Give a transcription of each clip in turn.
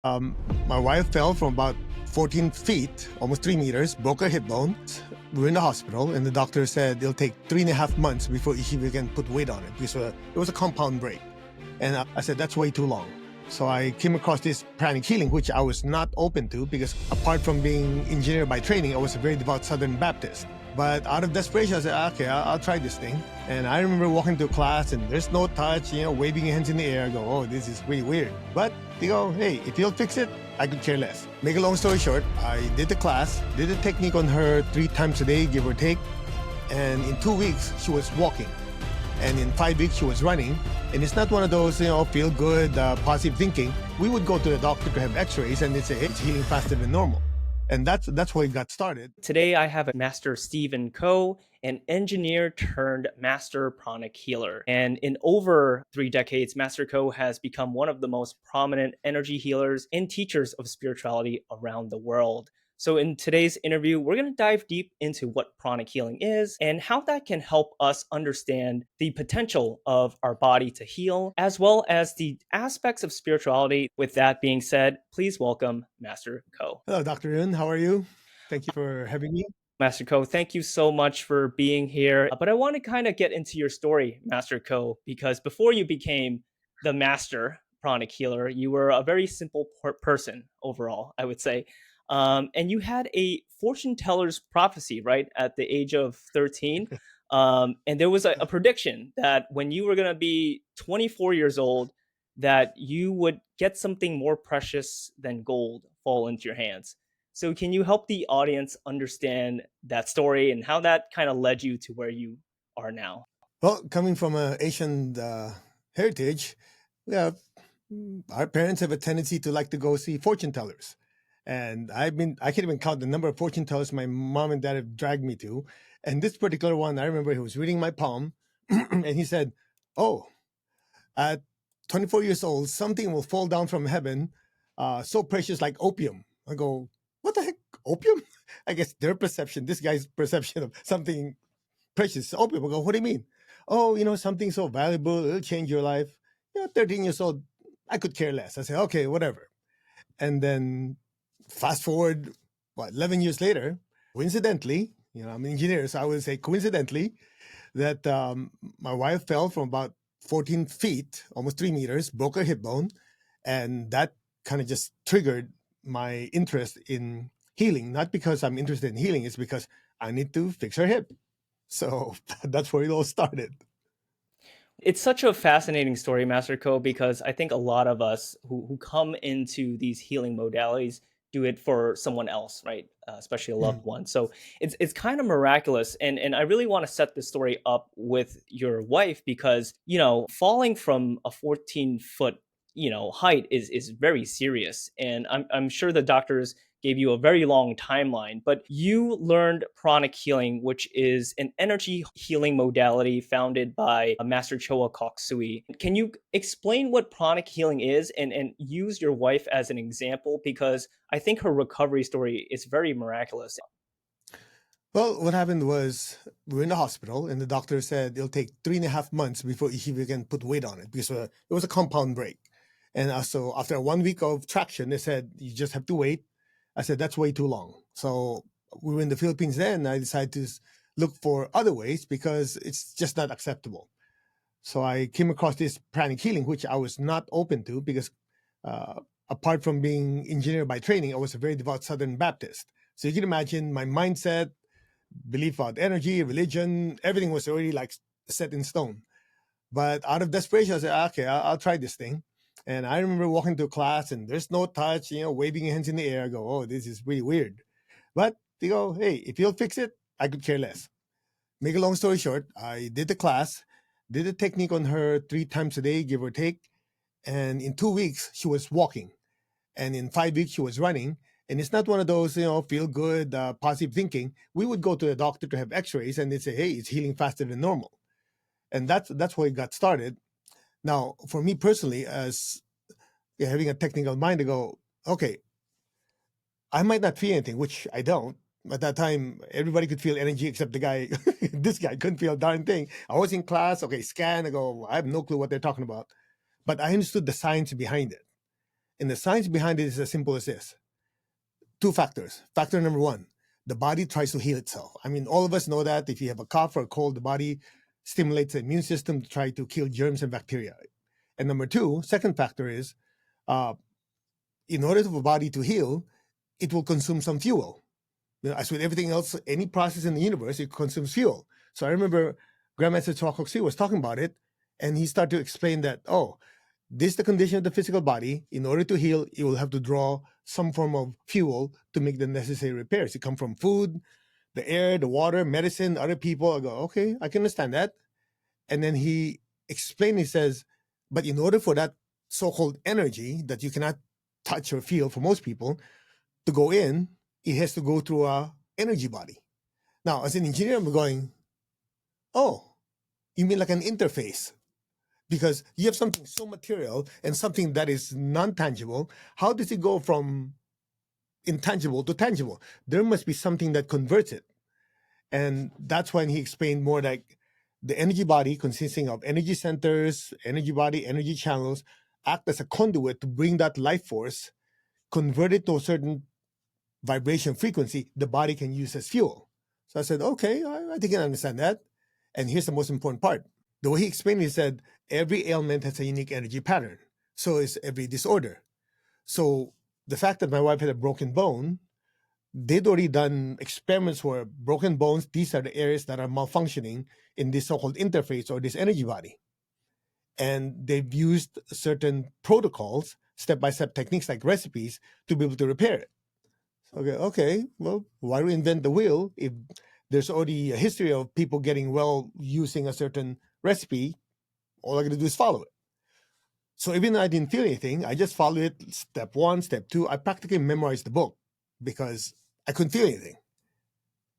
Um, my wife fell from about 14 feet, almost 3 meters, broke her hip bone. We were in the hospital, and the doctor said it'll take 3.5 months before she can put weight on it because it was a compound break. And I said, that's way too long. So I came across this Pranic Healing, which I was not open to because apart from being engineer by training, I was a very devout Southern Baptist. But out of desperation, I said, okay, I'll try this thing. And I remember walking to class and there's no touch, waving your hands in the air. I go, oh, this is really weird. But they go, hey, if you'll fix it, I could care less. Make a long story short, I did the class, did the technique on her 3 times a day, give or take. And in 2 weeks, she was walking. And in 5 weeks, she was running. And it's not one of those, feel good, positive thinking. We would go to the doctor to have x-rays and they'd say, hey, it's healing faster than normal. And that's where it got started. Today, I have Master Stephen Ko, an engineer turned master pranic healer. And in over 3 decades, Master Ko has become one of the most prominent energy healers and teachers of spirituality around the world. So in today's interview, we're going to dive deep into what pranic healing is and how that can help us understand the potential of our body to heal, as well as the aspects of spirituality. With that being said, please welcome Master Ko. Hello, Dr. Yun. How are you? Thank you for having me. Master Ko, thank you so much for being here. But I want to kind of get into your story, Master Ko, because before you became the master pranic healer, you were a very simple person overall, I would say. And you had a fortune teller's prophecy, right, at the age of 13. And there was a prediction that when you were going to be 24 years old, that you would get something more precious than gold fall into your hands. So can you help the audience understand that story and how that kind of led you to where you are now? Well, coming from an Asian heritage, yeah, our parents have a tendency to like to go see fortune tellers. And I can't even count the number of fortune tellers my mom and dad have dragged me to. And this particular one, I remember he was reading my palm and he said, oh, at 24 years old, something will fall down from heaven, so precious like opium. I go, what the heck, opium? I guess their perception, this guy's perception of something precious, opium. I go, what do you mean? Oh, something so valuable, it'll change your life. 13 years old, I could care less. I say, okay, whatever. And then fast forward, 11 years later, coincidentally, I'm an engineer, so I would say coincidentally, that my wife fell from about 14 feet, almost 3 meters, broke her hip bone. And that kind of just triggered my interest in healing. Not because I'm interested in healing, it's because I need to fix her hip. So that's where it all started. It's such a fascinating story, Master Ko, because I think a lot of us who come into these healing modalities do it for someone else, right? Especially a loved one. So it's kind of miraculous. And I really want to set the story up with your wife because, falling from a 14-foot, height is very serious. And I'm sure the doctors gave you a very long timeline, but you learned pranic healing, which is an energy healing modality founded by Master Choa Kok Sui. Can you explain what pranic healing is and use your wife as an example? Because I think her recovery story is very miraculous. Well, what happened was we were in the hospital, and the doctor said it'll take 3.5 months before she can put weight on it because it was a compound break. And so after 1 week of traction, they said you just have to wait. I said that's way too long. So we were in the Philippines then. And I decided to look for other ways because it's just not acceptable. So I came across this Pranic Healing, which I was not open to because apart from being engineer by training, I was a very devout Southern Baptist. So you can imagine my mindset, belief about energy, religion, everything was already like set in stone. But out of desperation, I said, okay, I'll try this thing. And I remember walking to class and there's no touch, waving your hands in the air. I go, oh, this is really weird. But they go, hey, if you'll fix it, I could care less. Make a long story short, I did the class, did the technique on her 3 times a day, give or take. And in 2 weeks, she was walking. And in 5 weeks, she was running. And it's not one of those, feel good, positive thinking. We would go to the doctor to have x-rays and they'd say, hey, it's healing faster than normal. And that's where it got started. Now, for me personally, as having a technical mind, I go, okay, I might not feel anything, which I don't. At that time, everybody could feel energy except the guy, this guy couldn't feel a darn thing. I was in class, okay, scan, I go, I have no clue what they're talking about. But I understood the science behind it. And the science behind it is as simple as this. Two factors. Factor number one, the body tries to heal itself. I mean, all of us know that if you have a cough or a cold, the body stimulates the immune system to try to kill germs and bacteria. And number two, second factor is, in order for the body to heal, it will consume some fuel. As with everything else, any process in the universe, it consumes fuel. So I remember Grandmaster Chakra was talking about it, and he started to explain that, this is the condition of the physical body. In order to heal, you will have to draw some form of fuel to make the necessary repairs. It comes from food, the air, the water, medicine, other people. I go, okay, I can understand that. And then he explained, he says, but in order for that so-called energy that you cannot touch or feel for most people to go in, it has to go through a energy body. Now, as an engineer, I'm going, oh, you mean like an interface? Because you have something so material and something that is non-tangible. How does it go from intangible to tangible? There must be something that converts it. And that's when he explained more like the energy body consisting of energy centers, energy body, energy channels, act as a conduit to bring that life force, convert it to a certain vibration frequency the body can use as fuel. So I said, okay, I think I understand that. And here's the most important part. The way he explained it, he said, every ailment has a unique energy pattern. So is every disorder. So the fact that my wife had a broken bone, they'd already done experiments where broken bones, these are the areas that are malfunctioning in this so-called interface or this energy body. And they've used certain protocols, step-by-step techniques like recipes to be able to repair it. Okay, well, why reinvent the wheel if there's already a history of people getting well using a certain recipe? All I got to do is follow it. So even though I didn't feel anything, I just followed it, step one, step two. I practically memorized the book because I couldn't feel anything.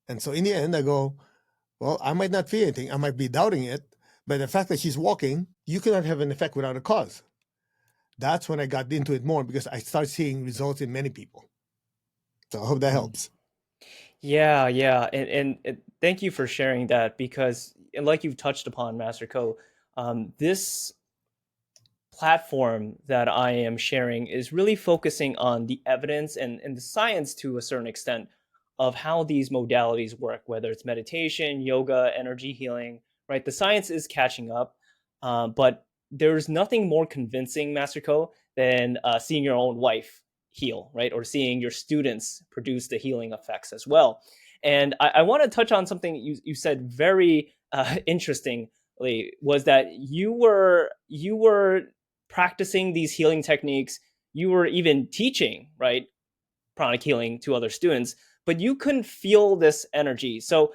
And so in the end, I go, well, I might not feel anything. I might be doubting it. But the fact that she's walking, you cannot have an effect without a cause. That's when I got into it more because I started seeing results in many people. So I hope that helps. Yeah, yeah, and thank you for sharing that because, and like you've touched upon, Master Ko, this platform that I am sharing is really focusing on the evidence and the science to a certain extent of how these modalities work, whether it's meditation, yoga, energy healing, right? The science is catching up, but there's nothing more convincing, Master Ko, than seeing your own wife heal, right? Or seeing your students produce the healing effects as well. And I want to touch on something you said very interestingly, was that you were practicing these healing techniques. You were even teaching, right, pranic healing to other students, but you couldn't feel this energy. So,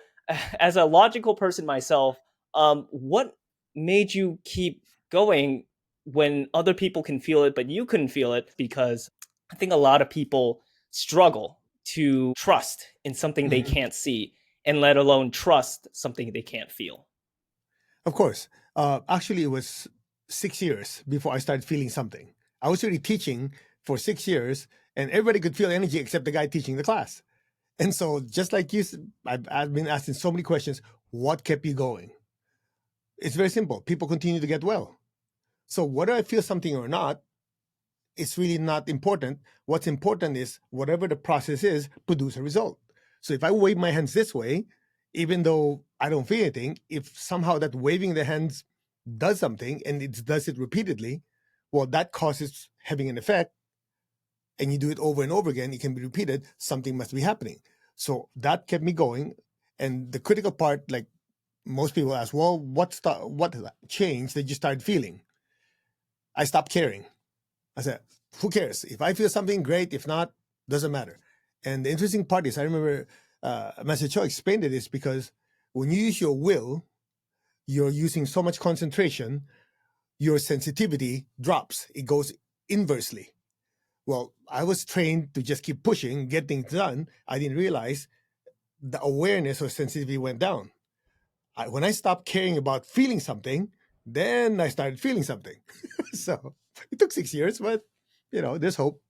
as a logical person myself, what made you keep going when other people can feel it, but you couldn't feel it? Because I think a lot of people struggle to trust in something they can't see, and let alone trust something they can't feel. Of course. Actually, it was 6 years before I started feeling something. I was already teaching for 6 years, and everybody could feel energy except the guy teaching the class. And so, just like you, I've been asking so many questions. What kept you going? It's very simple. People continue to get well. So, whether I feel something or not, it's really not important. What's important is whatever the process is, produce a result. So, if I wave my hands this way, even though I don't feel anything, if somehow that waving the hands does something and it does it repeatedly, well, that causes having an effect, and you do it over and over again, it can be repeated, something must be happening. So that kept me going. And the critical part, like most people ask, well, what changed that you started feeling? I stopped caring. I said, who cares? If I feel something, great. If not, doesn't matter. And the interesting part is, I remember Master Cho explained it, is because when you use your will, you're using so much concentration, your sensitivity drops. It goes inversely. Well, I was trained to just keep pushing, get things done. I didn't realize the awareness or sensitivity went down. When I stopped caring about feeling something, then I started feeling something. So it took 6 years, but there's hope.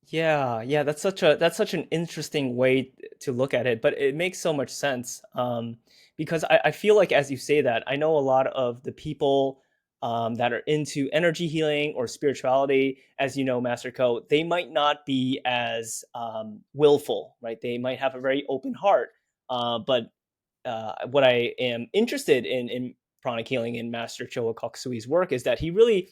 Yeah, yeah, that's such an interesting way to look at it, but it makes so much sense. Because I feel like as you say that, I know a lot of the people that are into energy healing or spirituality, as you know, Master Co, they might not be as willful, right? They might have a very open heart. But what I am interested in pranic healing in Master Choa Koksui's work is that he really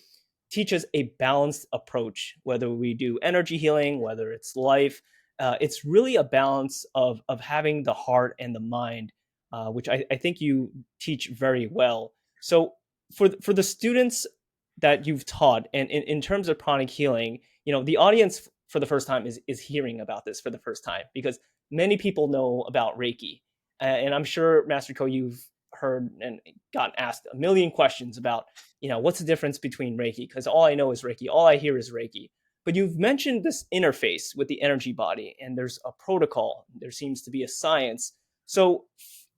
teaches a balanced approach, whether we do energy healing, whether it's life. It's really a balance of having the heart and the mind, which I think you teach very well. So for the students that you've taught, and in terms of pranic healing, the audience for the first time is hearing about this for the first time, because many people know about Reiki, and I'm sure, Master Ko, you've heard and gotten asked a million questions about, what's the difference between Reiki? Because all I know is Reiki. All I hear is Reiki. But you've mentioned this interface with the energy body, and there's a protocol. There seems to be a science. So,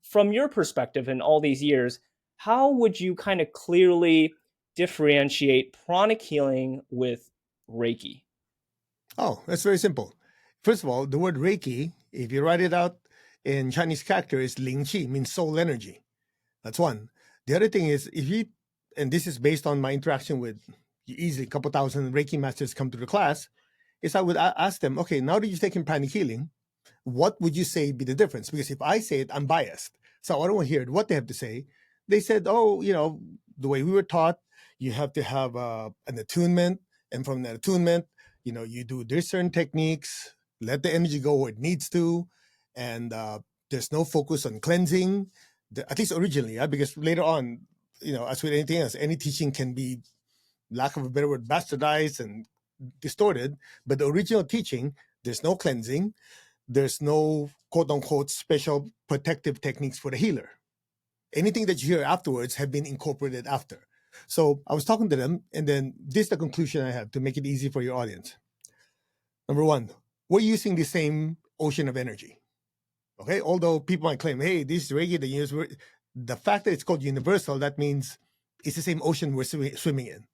from your perspective in all these years, how would you kind of clearly differentiate pranic healing with Reiki? Oh, that's very simple. First of all, the word Reiki, if you write it out in Chinese character, is Ling Qi, means soul energy. That's one. The other thing is, and this is based on my interaction with easily a couple thousand Reiki masters come to the class, is I would ask them, okay, now that you've taken pranic healing, what would you say be the difference? Because if I say it, I'm biased. So I don't want to hear what they have to say. They said, oh, the way we were taught, you have to have an attunement. And from that attunement, you do these certain techniques, let the energy go where it needs to. And there's no focus on cleansing, at least originally, because later on, as with anything else, any teaching can be, lack of a better word, bastardized and distorted. But the original teaching, there's no cleansing. There's no quote unquote special protective techniques for the healer. Anything that you hear afterwards have been incorporated after. So I was talking to them, and then this is the conclusion I have to make it easy for your audience. Number one, we're using the same ocean of energy. Okay, although people might claim, hey, this is Reiki, the fact that it's called universal, that means it's the same ocean we're swimming in.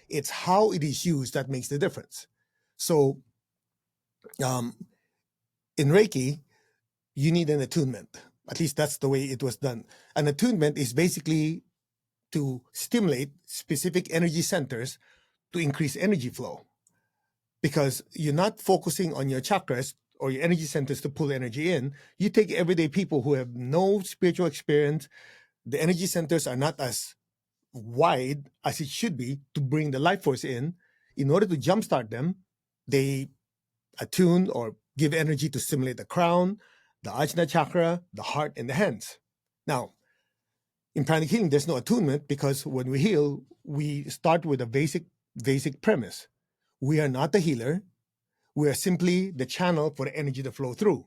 It's how it is used that makes the difference. So in Reiki, you need an attunement. At least that's the way it was done. An attunement is basically to stimulate specific energy centers to increase energy flow, because you're not focusing on your chakras or your energy centers to pull energy in. You take everyday people who have no spiritual experience. The energy centers are not as wide as it should be to bring the life force in. In order to jumpstart them, they attune or give energy to stimulate the crown, the Ajna chakra, the heart, and the hands. Now, in pranic healing, there's no attunement, because when we heal, we start with a basic premise. We are not the healer. We are simply the channel for the energy to flow through.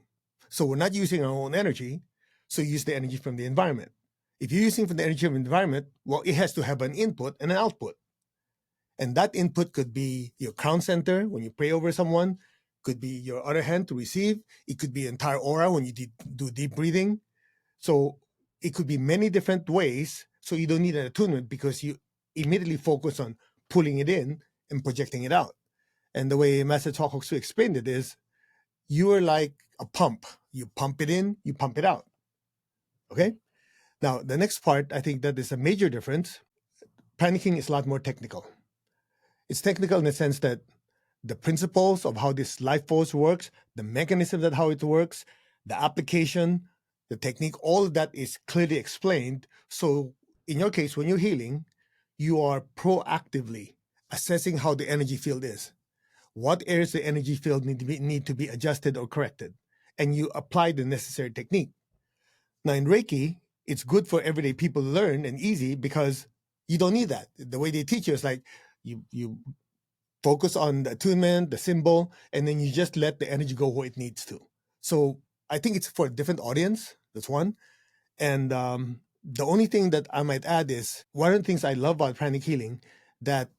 So we're not using our own energy, so use the energy from the environment. If you're using from the energy of the environment, well, it has to have an input and an output. And that input could be your crown center when you pray over someone, could be your other hand to receive. It could be entire aura when you do deep breathing. So it could be many different ways. So you don't need an attunement, because you immediately focus on pulling it in and projecting it out. And the way Master Choa explained it is, you are like a pump. You pump it in, you pump it out. Okay? Now, the next part, I think that is a major difference. Panicking is a lot more technical. It's technical in the sense that the principles of how this life force works, the mechanism that how it works, the application, the technique, all of that is clearly explained. So in your case, when you're healing, you are proactively assessing how the energy field is. What areas the energy field need to be adjusted or corrected, and you apply the necessary technique. Now in Reiki, it's good for everyday people to learn and easy, because you don't need that. The way they teach you is like you focus on the attunement, the symbol, and then you just let the energy go where it needs to. So I think it's for a different audience. That's one. And the only thing that I might add is, one of the things I love about pranic healing that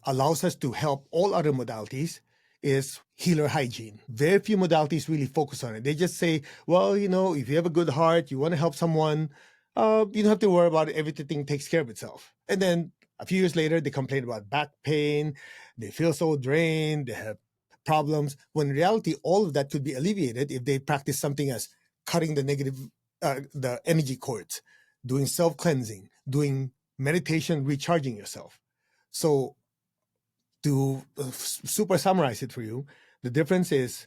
allows us to help all other modalities is healer hygiene. Very few modalities really focus on it. They just say, well, if you have a good heart, you want to help someone, you don't have to worry about it. Everything takes care of itself. And then a few years later, they complain about back pain. They feel so drained. They have problems. When in reality, all of that could be alleviated if they practice something as cutting the energy cords, doing self-cleansing, doing meditation, recharging yourself. So to super summarize it for you, the difference is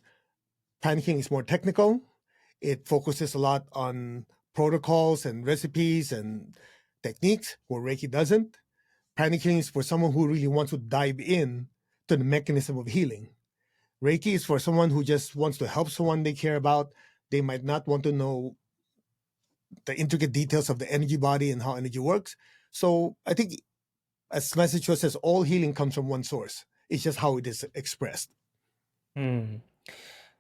Pranic Healing is more technical. It focuses a lot on protocols and recipes and techniques, where Reiki doesn't. Pranic Healing is for someone who really wants to dive in to the mechanism of healing. Reiki is for someone who just wants to help someone they care about. They might not want to know the intricate details of the energy body and how energy works. So I think, as Master Cho says, all healing comes from one source. It's just how it is expressed. Hmm.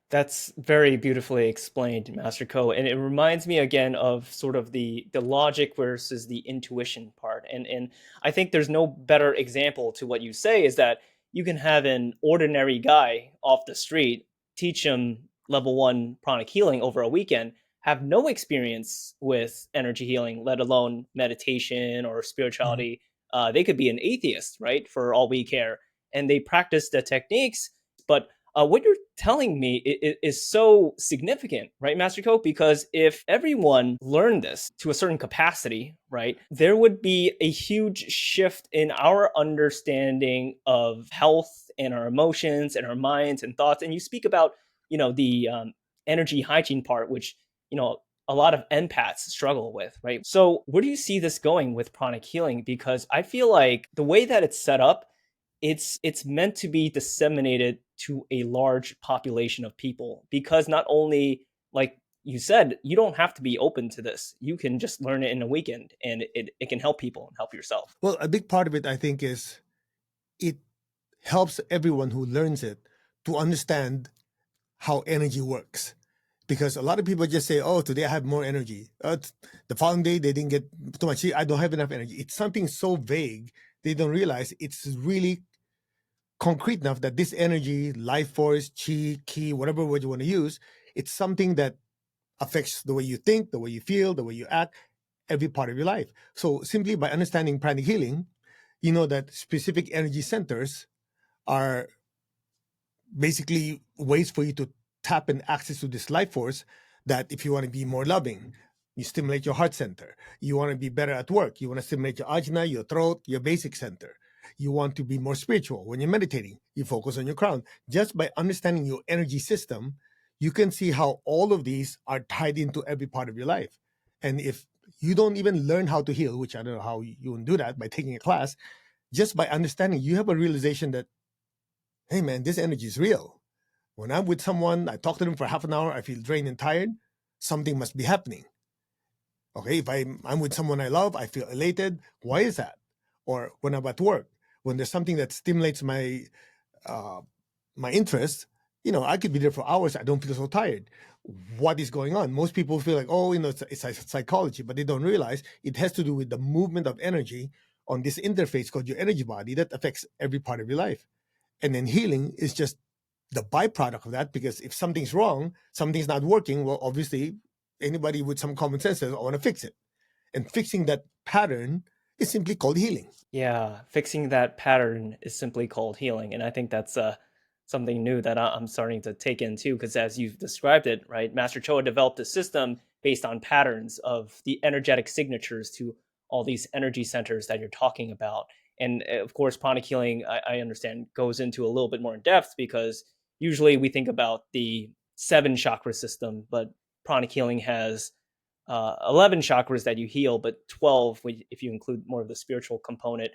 That's very beautifully explained, Master Ko. And it reminds me again of sort of the logic versus the intuition part. And I think there's no better example to what you say is that you can have an ordinary guy off the street, teach him level 1 pranic healing over a weekend, have no experience with energy healing, let alone meditation or spirituality. They could be an atheist, right? For all we care. And they practice the techniques, but what you're telling me is so significant, right, Master Ko? Because if everyone learned this to a certain capacity, right, there would be a huge shift in our understanding of health and our emotions and our minds and thoughts. And you speak about, the energy hygiene part, which, a lot of empaths struggle with, right? So where do you see this going with pranic healing? Because I feel like the way that it's set up, it's meant to be disseminated to a large population of people, because not only, like you said, you don't have to be open to this. You can just learn it in a weekend, and it can help people and help yourself. Well, a big part of it, I think, is it helps everyone who learns it to understand how energy works. Because a lot of people just say, oh, today I have more energy. The following day, they didn't get too much. I don't have enough energy. It's something so vague, they don't realize it's really concrete enough that this energy, life force, chi, ki, whatever word you want to use, it's something that affects the way you think, the way you feel, the way you act, every part of your life. So simply by understanding pranic healing, you know that specific energy centers are basically ways for you to tap and access to this life force, that if you want to be more loving, you stimulate your heart center. You want to be better at work, you want to stimulate your ajna, your throat, your basic center. You want to be more spiritual. When you're meditating, you focus on your crown. Just by understanding your energy system, you can see how all of these are tied into every part of your life. And if you don't even learn how to heal, which I don't know how you can do that by taking a class, just by understanding, you have a realization that, hey man, this energy is real. When I'm with someone, I talk to them for half an hour, I feel drained and tired, something must be happening. Okay, if I'm with someone I love, I feel elated. Why is that? Or when I'm at work, when there's something that stimulates uh, my interest, I could be there for hours. I don't feel so tired. What is going on? Most people feel like, oh, it's psychology, but they don't realize it has to do with the movement of energy on this interface called your energy body that affects every part of your life. And then healing is just the byproduct of that, because if something's wrong, something's not working, well, obviously, anybody with some common sense says, I want to fix it. And fixing that pattern is simply called healing. Yeah, fixing that pattern is simply called healing, and I think that's something new that I'm starting to take in too. Because as you've described it, right, Master Choa developed a system based on patterns of the energetic signatures to all these energy centers that you're talking about. And of course, pranic healing, I understand, goes into a little bit more in depth, because usually we think about the 7 chakra system, but pranic healing has 11 chakras that you heal, but 12 if you include more of the spiritual component.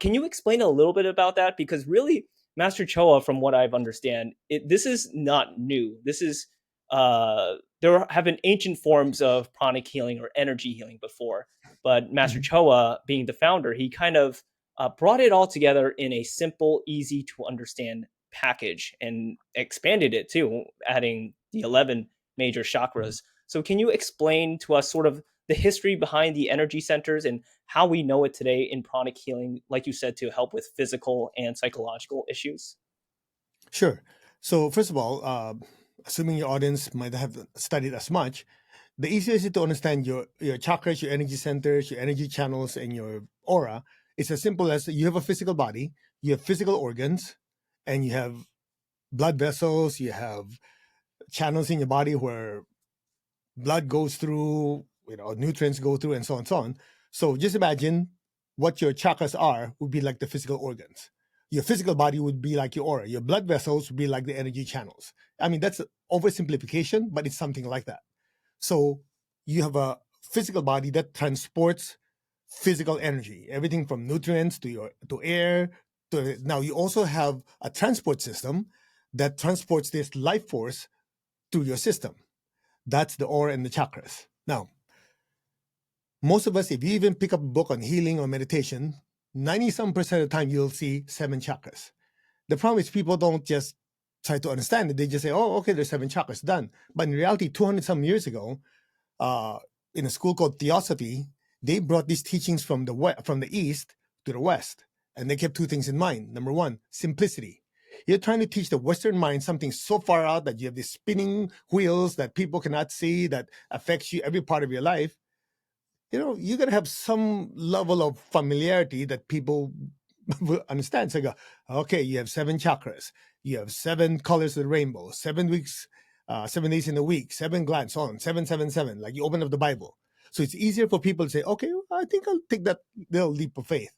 Can you explain a little bit about that? Because really, Master Choa, from what I've understand, this is not new. This is there have been ancient forms of pranic healing or energy healing before, but Master Choa, being the founder, he kind of brought it all together in a simple, easy to understand package and expanded it too, adding the 11 major chakras. So can you explain to us sort of the history behind the energy centers and how we know it today in pranic healing, like you said, to help with physical and psychological issues? Sure. So first of all, assuming your audience might have studied as much, the easiest way to understand your chakras, your energy centers, your energy channels, and your aura is as simple as you have a physical body, you have physical organs, and you have blood vessels, you have channels in your body where blood goes through, nutrients go through, and so on and so on. So just imagine what your chakras are would be like the physical organs. Your physical body would be like your aura. Your blood vessels would be like the energy channels. I mean, that's an oversimplification, but it's something like that. So you have a physical body that transports physical energy, everything from nutrients to air. Now you also have a transport system that transports this life force through your system. That's the aura and the chakras. Now, most of us, if you even pick up a book on healing or meditation, 90-some% of the time you'll see 7 chakras. The problem is people don't just try to understand it. They just say, oh, okay, there's 7 chakras, done. But in reality, 200-some years ago, in a school called Theosophy, they brought these teachings from the East to the West. And they kept 2 things in mind. Number 1, simplicity. You're trying to teach the Western mind something so far out that you have these spinning wheels that people cannot see, that affects you every part of your life. You got to have some level of familiarity that people will understand. So you go, okay, you have 7 chakras. You have 7 colors of the rainbow, 7 weeks, 7 days in a week, 7 glands, so on, 777, like you open up the Bible. So it's easier for people to say, okay, I think I'll take that little leap of faith.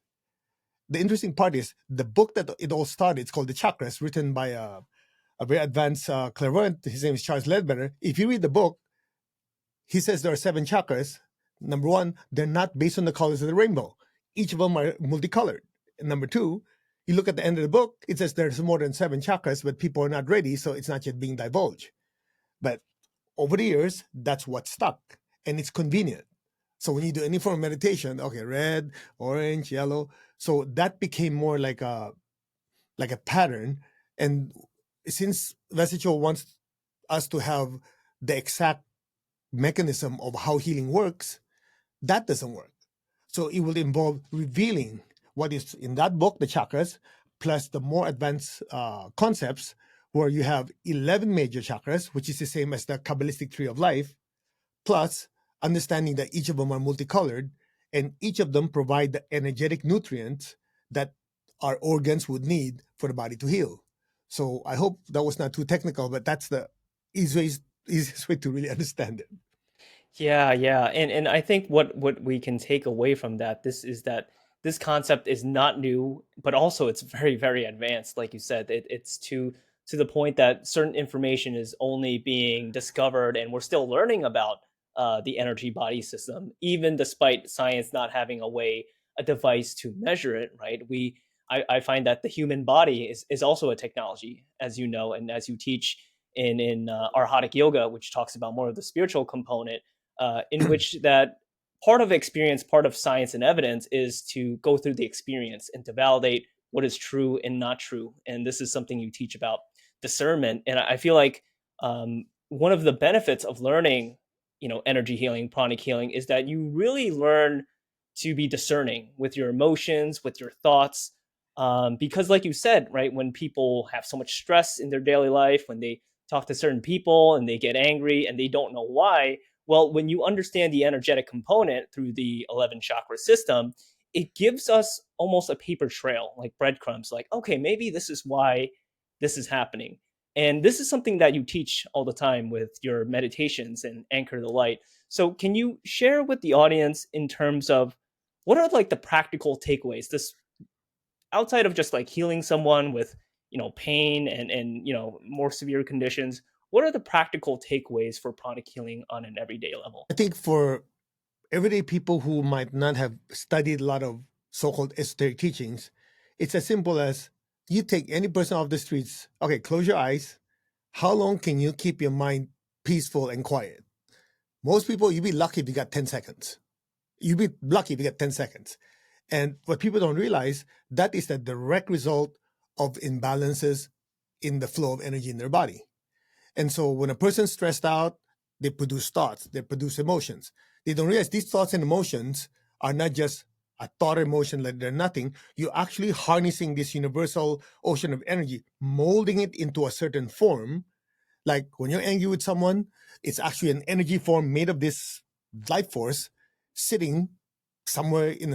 The interesting part is the book that it all started, it's called The Chakras, written by a very advanced clairvoyant. His name is Charles Ledbetter. If you read the book, he says there are 7 chakras. Number 1, they're not based on the colors of the rainbow. Each of them are multicolored. And number 2, you look at the end of the book, it says there's more than 7 chakras, but people are not ready, so it's not yet being divulged. But over the years, that's what stuck, and it's convenient. So when you do any form of meditation, okay, red, orange, yellow, so that became more like a pattern. And since Vesicho wants us to have the exact mechanism of how healing works, that doesn't work. So it will involve revealing what is in that book, the chakras, plus the more advanced concepts where you have 11 major chakras, which is the same as the Kabbalistic tree of life, plus understanding that each of them are multicolored and each of them provide the energetic nutrients that our organs would need for the body to heal. So I hope that was not too technical, but that's the easiest way to really understand it. Yeah, yeah. And I think what we can take away from that, this is that this concept is not new, but also it's very, very advanced. Like you said, it's to the point that certain information is only being discovered, and we're still learning about the energy body system, even despite science not having a device to measure it. Right? I find that the human body is also a technology, as you know, and as you teach in Arhatic yoga, which talks about more of the spiritual component, in which that part of experience, part of science and evidence is to go through the experience and to validate what is true and not true. And this is something you teach about discernment. And I feel like one of the benefits of learning, energy healing, pranic healing, is that you really learn to be discerning with your emotions, with your thoughts. Because, like you said, right, when people have so much stress in their daily life, when they talk to certain people and they get angry and they don't know why, well, when you understand the energetic component through the 11 chakra system, it gives us almost a paper trail, like breadcrumbs, like, okay, maybe this is why this is happening. And this is something that you teach all the time with your meditations and Anchor the Light. So can you share with the audience in terms of what are like the practical takeaways, this outside of just like healing someone with, pain and more severe conditions, what are the practical takeaways for pranic healing on an everyday level? I think for everyday people who might not have studied a lot of so-called esoteric teachings, it's as simple as you take any person off the streets, okay, close your eyes. How long can you keep your mind peaceful and quiet? Most people, you'd be lucky if you got 10 seconds. You'd be lucky if you get 10 seconds. And what people don't realize, that is the direct result of imbalances in the flow of energy in their body. And so when a person's stressed out, they produce thoughts, they produce emotions. They don't realize these thoughts and emotions are not just a thought or emotion like they're nothing. You're actually harnessing this universal ocean of energy, molding it into a certain form. Like when you're angry with someone, it's actually an energy form made of this life force sitting somewhere in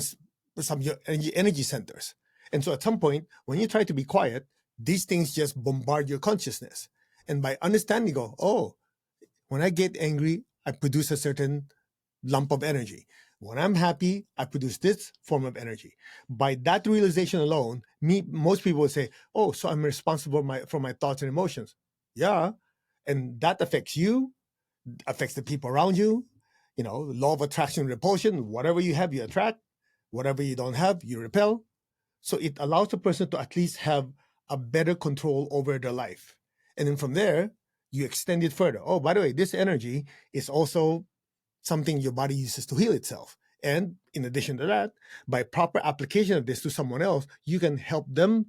some of your energy centers. And so at some point, when you try to be quiet, these things just bombard your consciousness. And by understanding, go, oh, when I get angry, I produce a certain lump of energy. When I'm happy, I produce this form of energy. By that realization alone, most people would say, "Oh, so I'm responsible for my thoughts and emotions." Yeah, and that affects you, affects the people around you. Law of attraction and repulsion. Whatever you have, you attract. Whatever you don't have, you repel. So it allows the person to at least have a better control over their life. And then from there, you extend it further. Oh, by the way, this energy is also something your body uses to heal itself. And in addition to that, by proper application of this to someone else, you can help them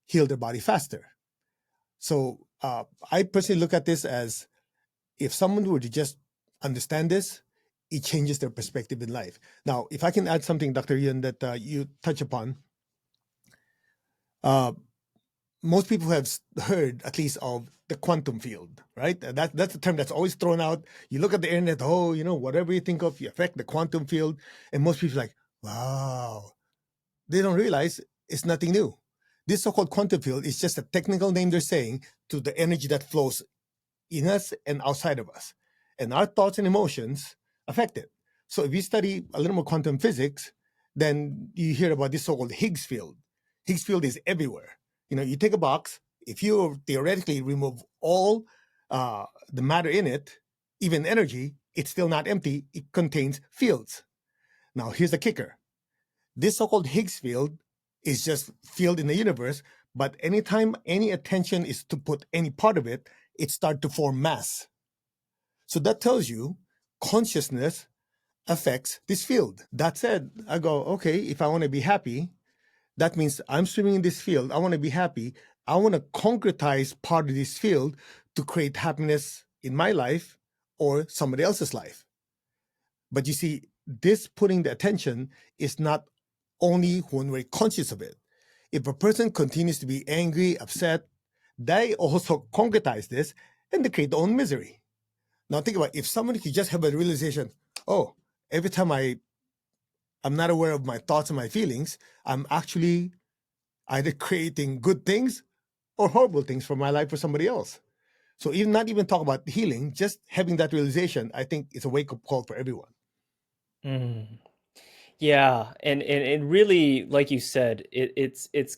heal their body faster. So I personally look at this as, if someone were to just understand this, it changes their perspective in life. Now, if I can add something, Dr. Ian, that you touch upon, uh, most people have heard at least of the quantum field, right? That's a term that's always thrown out. You look at the internet, whatever you think of, you affect the quantum field. And most people are like, wow. They don't realize it's nothing new. This so-called quantum field is just a technical name they're saying to the energy that flows in us and outside of us. And our thoughts and emotions affect it. So if you study a little more quantum physics, then you hear about this so-called Higgs field. Higgs field is everywhere. You take a box, if you theoretically remove all the matter in it, even energy, it's still not empty. It contains fields. Now, here's the kicker. This so-called Higgs field is just field in the universe, but anytime any attention is to put any part of it, it starts to form mass. So that tells you consciousness affects this field. That said, I go, okay, if I want to be happy, that means I'm swimming in this field. I want to be happy. I want to concretize part of this field to create happiness in my life or somebody else's life. But you see, this putting the attention is not only when we're conscious of it. If a person continues to be angry, upset, they also concretize this and they create their own misery. Now think about it. If somebody could just have a realization, oh, every time I'm not aware of my thoughts and my feelings, I'm actually either creating good things or horrible things for my life or somebody else. So even not even talk about healing, just having that realization, I think is a wake-up call for everyone. Mm. Yeah, and really, like you said, it's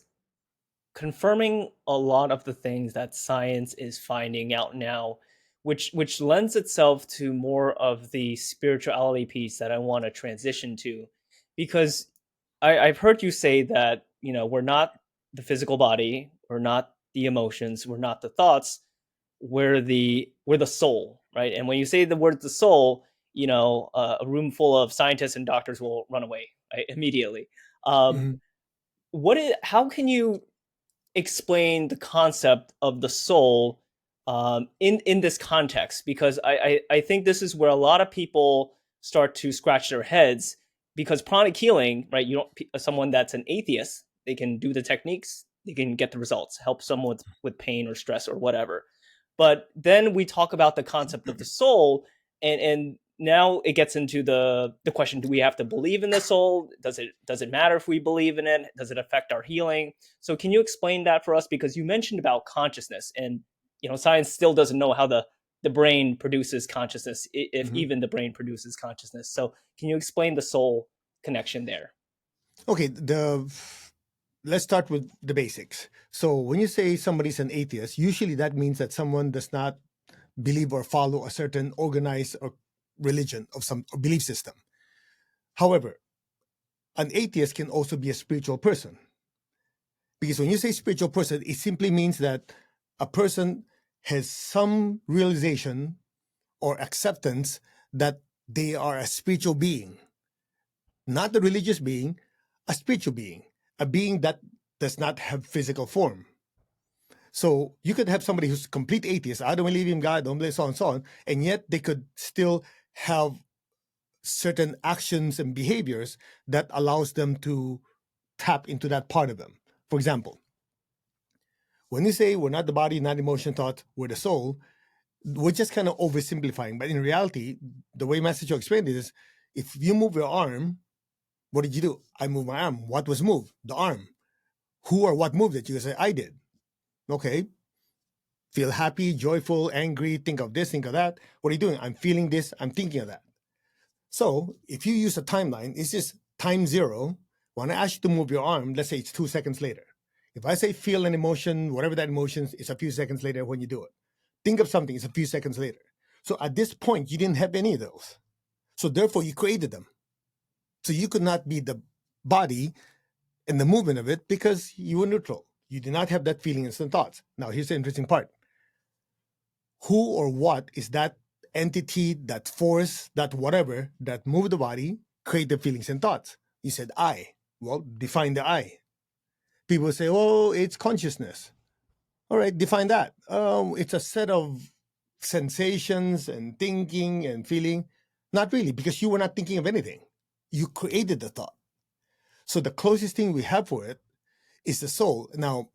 confirming a lot of the things that science is finding out now, which lends itself to more of the spirituality piece that I want to transition to, because I've heard you say that we're not the physical body, we're not the emotions, we're not the thoughts, we're the soul, right? And when you say the word the soul, a room full of scientists and doctors will run away, right, immediately. Um, Mhm. how can you explain the concept of the soul in this context? Because I think this is where a lot of people start to scratch their heads, because pranic healing, right? You don't someone that's an atheist, they can do the techniques, they can get the results, help someone with pain or stress or whatever. But then we talk about the concept of the soul, and now it gets into the question: do we have to believe in the soul? Does it matter if we believe in it? Does it affect our healing? So can you explain that for us? Because you mentioned about consciousness, and science still doesn't know how the brain produces consciousness, if Mhm. even the brain produces consciousness. So can you explain the soul connection there? Okay, let's start with the basics. So when you say somebody's an atheist, usually that means that someone does not believe or follow a certain organized or religion of some or belief system. However, an atheist can also be a spiritual person, because when you say spiritual person, it simply means that a person has some realization or acceptance that they are a spiritual being, not a religious being, a spiritual being, a being that does not have physical form. So you could have somebody who's complete atheist, I don't believe in God, don't believe so on and so on, and yet they could still have certain actions and behaviors that allows them to tap into that part of them. For example, when you say we're not the body, not emotion, thought, we're the soul, we're just kind of oversimplifying. But in reality, the way Master Cho explained it is, if you move your arm, what did you do? I moved my arm. What was moved? The arm. Who or what moved it? You say, I did. Okay. Feel happy, joyful, angry, think of this, think of that. What are you doing? I'm feeling this, I'm thinking of that. So if you use a timeline, it's just time zero. When I ask you to move your arm, let's say it's 2 seconds later. If I say feel an emotion, whatever that emotion is, it's a few seconds later when you do it. Think of something, it's a few seconds later. So at this point, you didn't have any of those. So therefore, you created them. So you could not be the body and the movement of it because you were neutral. You did not have that feeling and thoughts. Now, here's the interesting part. Who or what is that entity, that force, that whatever that moved the body, create the feelings and thoughts? You said I. Well, define the I. People say, oh, it's consciousness. All right, define that. It's a set of sensations and thinking and feeling. Not really, because you were not thinking of anything. You created the thought. So the closest thing we have for it is the soul. Now,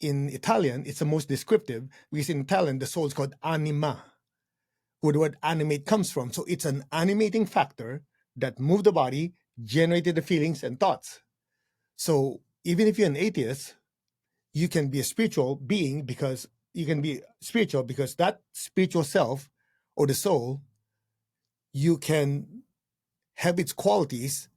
in Italian, it's the most descriptive because in Italian, the soul is called anima, where the word animate comes from. So it's an animating factor that moved the body, generated the feelings and thoughts. So even if you're an atheist, you can be a spiritual being because you can be spiritual because that spiritual self or the soul, you can have its qualities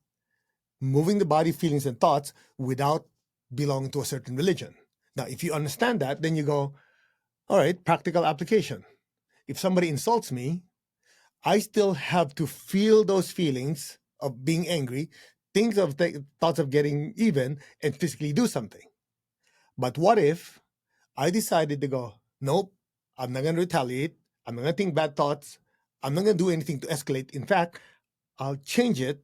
moving the body, feelings, and thoughts without belonging to a certain religion. Now, if you understand that, then you go, all right, practical application. If somebody insults me, I still have to feel those feelings of being angry, think of thoughts of getting even, and physically do something. But what if I decided to go, nope, I'm not going to retaliate. I'm not going to think bad thoughts. I'm not going to do anything to escalate. In fact, I'll change it.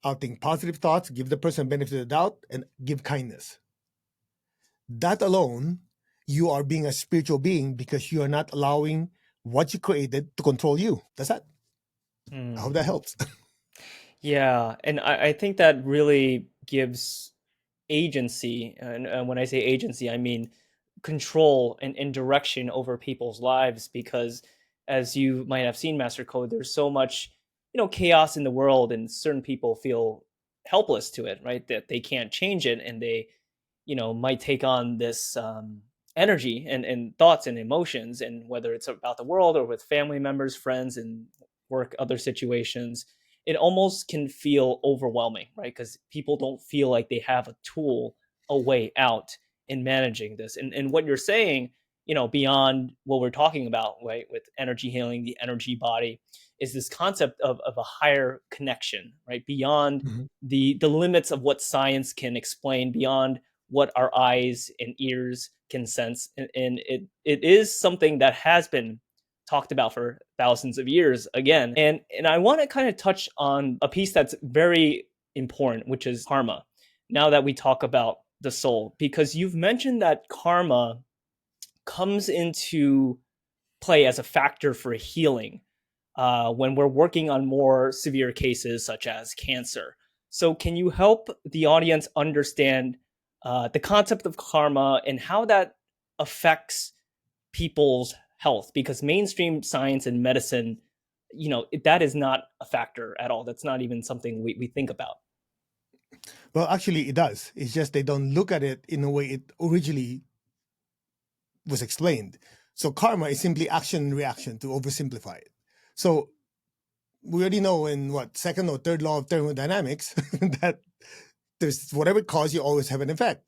I'll think positive thoughts, give the person benefit of the doubt, and give kindness. That alone, you are being a spiritual being because you are not allowing what you created to control you. That's that. I hope that helps. Yeah, and I think that really gives agency, and when I say agency, I mean control and direction over people's lives. Because as you might have seen, Master Code, there's so much, chaos in the world, and certain people feel helpless to it, right? That they can't change it, and they, might take on this energy and thoughts and emotions, and whether it's about the world or with family members, friends, and work, other situations, it almost can feel overwhelming, right? Because people don't feel like they have a tool, a way out in managing this. And what you're saying, beyond what we're talking about, right, with energy healing, the energy body, is this concept of a higher connection, right? Beyond Mhm. the limits of what science can explain, beyond what our eyes and ears can sense. And it is something that has been talked about for thousands of years again. And I want to kind of touch on a piece that's very important, which is karma. Now that we talk about the soul, because you've mentioned that karma comes into play as a factor for healing when we're working on more severe cases such as cancer. So, can you help the audience understand the concept of karma and how that affects people's health? Because mainstream science and medicine, that is not a factor at all. That's not even something we think about. Well, actually, it does. It's just they don't look at it in the way it originally was explained. So karma is simply action and reaction to oversimplify it. So we already know in what second or third law of thermodynamics that there's whatever cause you always have an effect.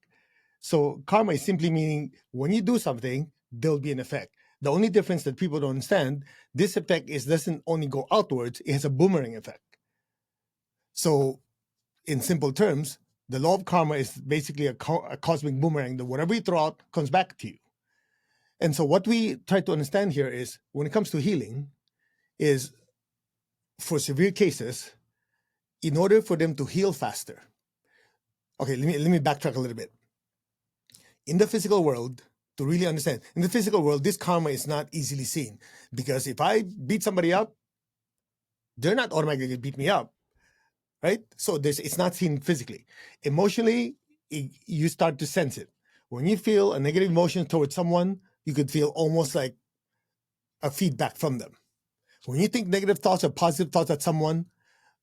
So karma is simply meaning when you do something, there'll be an effect. The only difference that people don't understand, this effect doesn't only go outwards, it has a boomerang effect. So in simple terms, the law of karma is basically a cosmic boomerang that whatever you throw out comes back to you. And so what we try to understand here is when it comes to healing is for severe cases, in order for them to heal faster. Okay, let me backtrack a little bit. In the physical world, to really understand, in the physical world, this karma is not easily seen because if I beat somebody up, they're not automatically going to beat me up, right? So it's not seen physically. Emotionally, you start to sense it. When you feel a negative emotion towards someone, you could feel almost like a feedback from them. When you think negative thoughts or positive thoughts at someone,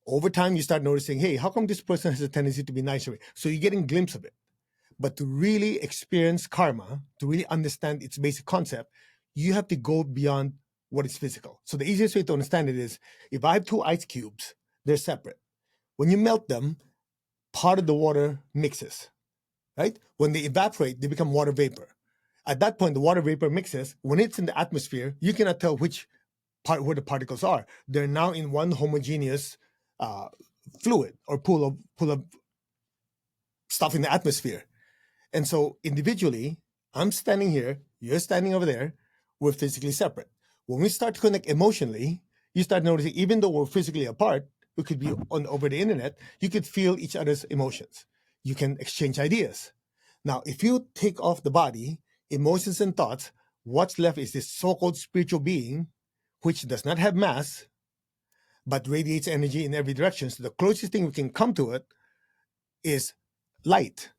over time you start noticing, hey, how come this person has a tendency to be nicer? So you're getting a glimpse of it. But to really experience karma, to really understand its basic concept, you have to go beyond what is physical. So the easiest way to understand it is if I have two ice cubes they're separate. When you melt them, part of the water mixes, right? When they evaporate, they become water vapor. At that point, the water vapor mixes. When it's in the atmosphere, you cannot tell which part where the particles are. They're now in one homogeneous fluid or pool of stuff in the atmosphere. And so individually, I'm standing here, you're standing over there, we're physically separate. When we start to connect emotionally, you start noticing, even though we're physically apart, we could be on over the internet, you could feel each other's emotions. You can exchange ideas. Now, if you take off the body, emotions and thoughts, what's left is this so-called spiritual being, which does not have mass, but radiates energy in every direction. So the closest thing we can come to it is light.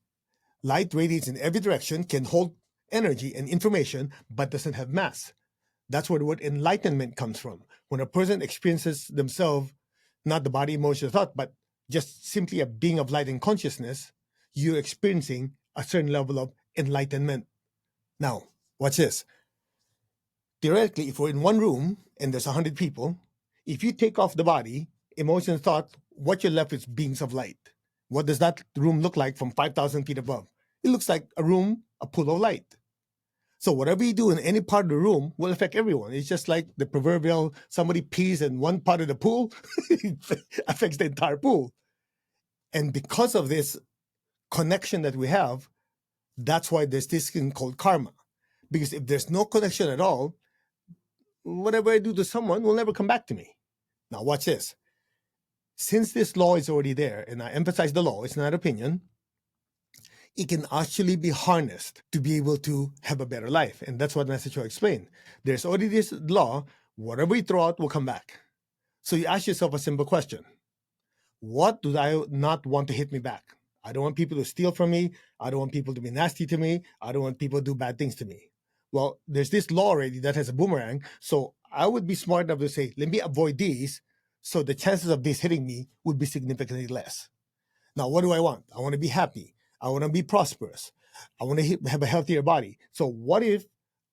Light radiates in every direction, can hold energy and information, but doesn't have mass. That's where the word enlightenment comes from. When a person experiences themselves, not the body, emotion, thought, but just simply a being of light and consciousness, you're experiencing a certain level of enlightenment. Now, watch this. Theoretically, if we're in one room and there's 100 people, if you take off the body, emotion, thought, what you're left is beings of light. What does that room look like from 5,000 feet above? It looks like a room, a pool of light. So whatever you do in any part of the room will affect everyone. It's just like the proverbial somebody pees in one part of the pool, it affects the entire pool. And because of this connection that we have, that's why there's this thing called karma. Because if there's no connection at all, whatever I do to someone will never come back to me. Now watch this. Since this law is already there, and I emphasize the law, it's not opinion, it can actually be harnessed to be able to have a better life. And that's what Master Cho explained. There's already this law, whatever you throw out will come back. So you ask yourself a simple question. What do I not want to hit me back? I don't want people to steal from me. I don't want people to be nasty to me. I don't want people to do bad things to me. Well, there's this law already that has a boomerang. So I would be smart enough to say, let me avoid these. So the chances of this hitting me would be significantly less. Now, what do I want? I want to be happy. I want to be prosperous. I want to have a healthier body. So what if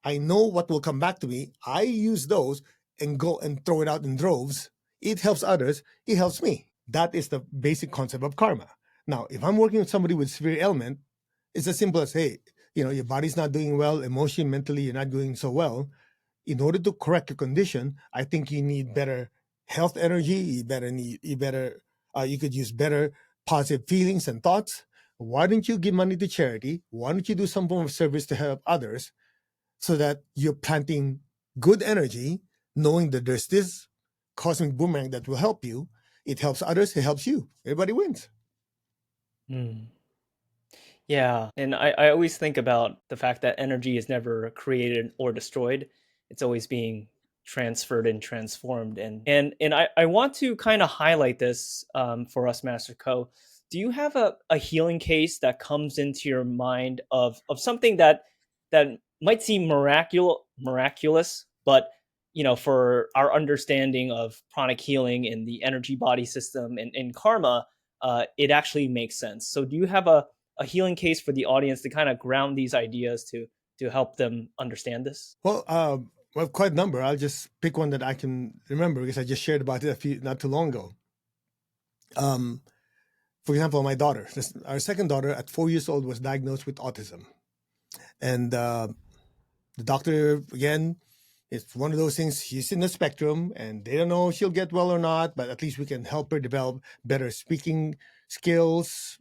I know what will come back to me? I use those and go and throw it out in droves. It helps others. It helps me. That is the basic concept of karma. Now, if I'm working with somebody with severe ailment, it's as simple as, hey, your body's not doing well, emotionally, mentally, you're not doing so well. In order to correct your condition, I think you need better health energy. You could use better positive feelings and thoughts. Why don't you give money to charity? Why don't you do some form of service to help others so that you're planting good energy, knowing that there's this cosmic boomerang that will help you. It helps others, it helps you. Everybody wins. Mm. Yeah. And I always think about the fact that energy is never created or destroyed. It's always being transferred and transformed. And I want to kind of highlight this for us, Master Co. Do you have a healing case that comes into your mind of something that might seem miraculous, but for our understanding of pranic healing and the energy body system and karma, it actually makes sense. So do you have a healing case for the audience to kind of ground these ideas to help them understand this? Well, quite a number. I'll just pick one that I can remember because I just shared about it not too long ago. For example, my daughter, our second daughter at 4 years old, was diagnosed with autism. And the doctor, again, it's one of those things, she's in the spectrum and they don't know if she'll get well or not, but at least we can help her develop better speaking skills,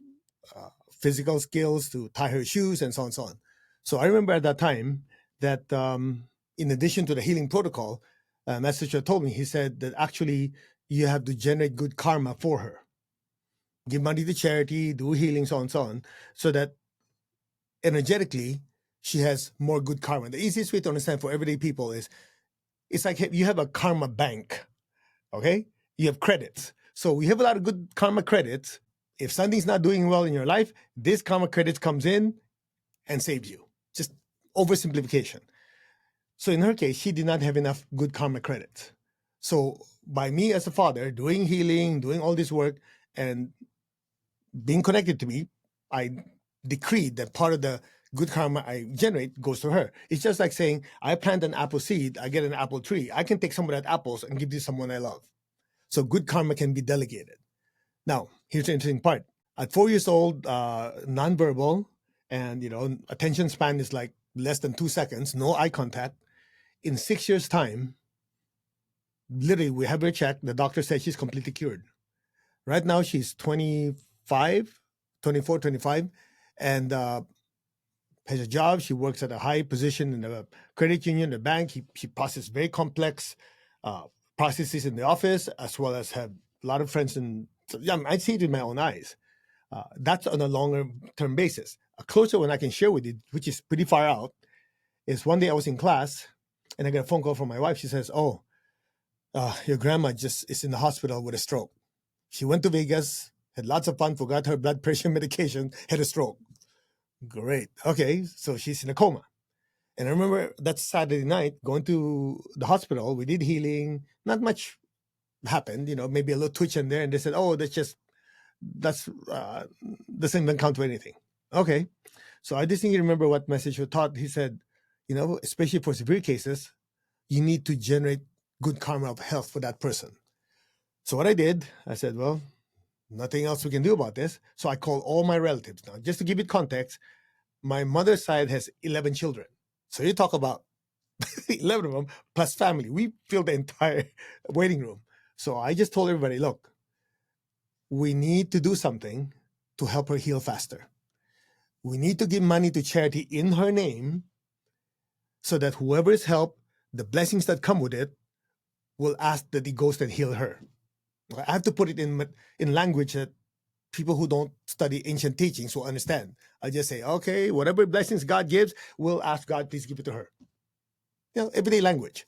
physical skills to tie her shoes and so on and so on. So I remember at that time that in addition to the healing protocol, Master Cho told me, he said that actually you have to generate good karma for her. Give money to charity, do healing, so on and so on, so that energetically she has more good karma. The easiest way to understand for everyday people is, it's like you have a karma bank, okay? You have credits. So we have a lot of good karma credits. If something's not doing well in your life, this karma credits comes in and saves you. Just oversimplification. So in her case, she did not have enough good karma credits. So by me as a father, doing healing, doing all this work, and being connected to me, I decreed that part of the good karma I generate goes to her. It's just like saying, I plant an apple seed, I get an apple tree. I can take some of that apples and give to someone I love. So good karma can be delegated. Now, here's the interesting part. At 4 years old, nonverbal, and attention span is like less than 2 seconds, no eye contact. In 6 years' time, literally, we have her checked. The doctor said she's completely cured. Right now, she's 25, 24, 25, and has a job. She works at a high position in a credit union, a bank. She processes very complex processes in the office, as well as have a lot of friends. I see it with my own eyes. That's on a longer term basis. A closer one I can share with you, which is pretty far out, is one day I was in class and I got a phone call from my wife. She says, "Oh, your grandma just is in the hospital with a stroke. She went to Vegas, had lots of fun, forgot her blood pressure medication, had a stroke." Great. Okay, so she's in a coma. And I remember that Saturday night going to the hospital. We did healing. Not much happened, maybe a little twitch in there. And they said, "Oh, that's doesn't even count for anything." Okay. So I distinctly remember what message was taught. He said, especially for severe cases, you need to generate good karma of health for that person. So what I did, I said, well, nothing else we can do about this. So I called all my relatives. Now, just to give it context, my mother's side has 11 children. So you talk about 11 of them plus family. We filled the entire waiting room. So I just told everybody, look, we need to do something to help her heal faster. We need to give money to charity in her name so that whoever is helped, the blessings that come with it, will ask that it goes and heal her. I have to put it in language that people who don't study ancient teachings will understand. I just say, okay, whatever blessings God gives, we'll ask God, please give it to her. Everyday language.